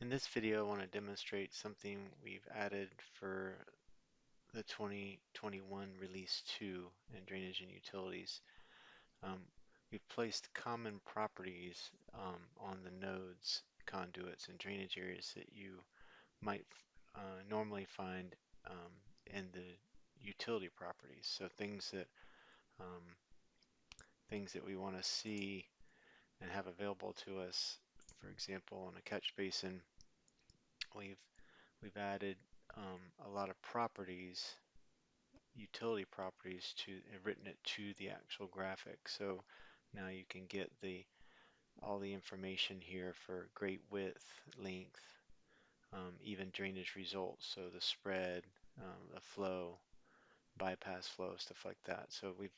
In this video, I want to demonstrate something we've added for the 2021 Release 2 in Drainage and Utilities. Um, we've placed common properties on the nodes, conduits, and drainage areas that you might normally find in the utility properties. So um, things that we want to see and have available to us. For example, on a catch basin, we've we've added a lot of properties, utility properties, and written it to the actual graphic. So now you can get all the information here for grate width, length, even drainage results. So the spread, the flow, bypass flow, stuff like that. So we've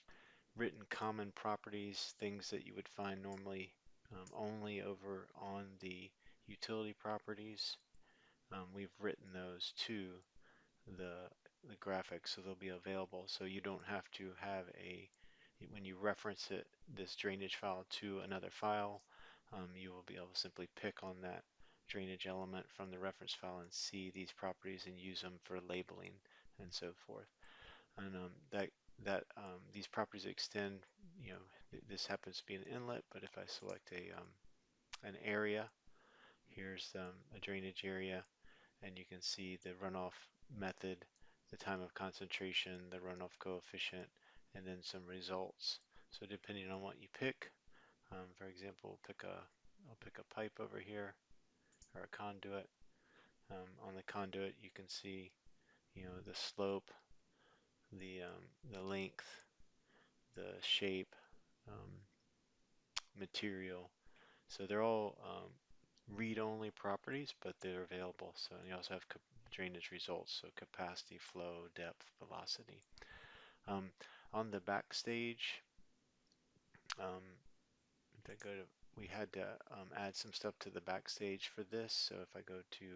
written common properties, things that you would find normally only over on the utility properties. We've written those to the the graphics, so they'll be available, so you don't have to have when you reference this drainage file to another file, you will be able to simply pick on that drainage element from the reference file and see these properties and use them for labeling and so forth. And these properties extend, this happens to be an inlet, but if I select an area, here's a drainage area, and you can see the runoff method, the time of concentration, the runoff coefficient, and then some results. So depending on what you pick, for example, I'll pick a pipe over here or a conduit. On the conduit, you can see, the slope, the length, the shape, um, material. So they're all read-only properties, but they're available. So you also have drainage results, so capacity, flow, depth, velocity. Um, on the backstage, um, if I go to, we had to add some stuff to the backstage for this. So if I go to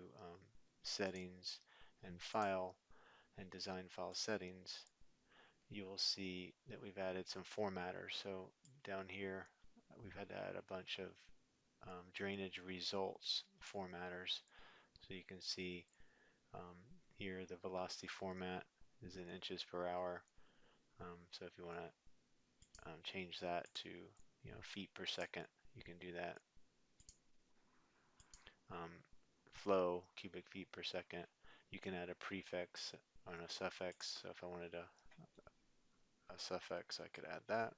settings and file and design file settings, you will see that we've added some formatters. So down here, we've had to add a bunch of drainage results formatters. So you can see um, here the velocity format is in inches per hour. So if you want to change that to feet per second, you can do that. Um, flow, cubic feet per second. You can add a prefix or a suffix. So if I wanted a suffix, I could add that.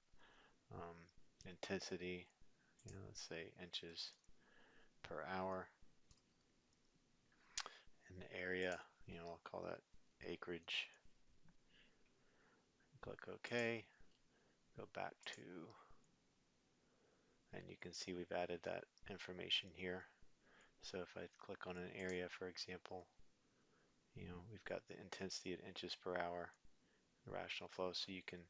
Um, intensity, let's say inches per hour. And the area, I'll call that acreage. Click OK. Go back to, and you can see we've added that information here. So if I click on an area, for example, we've got the intensity at inches per hour, the rational flow. So you can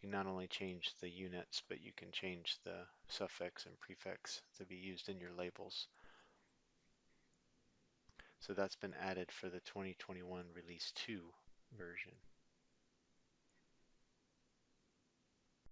not only change the units, but you can change the suffix and prefix to be used in your labels. So that's been added for the 2021 Release 2 version.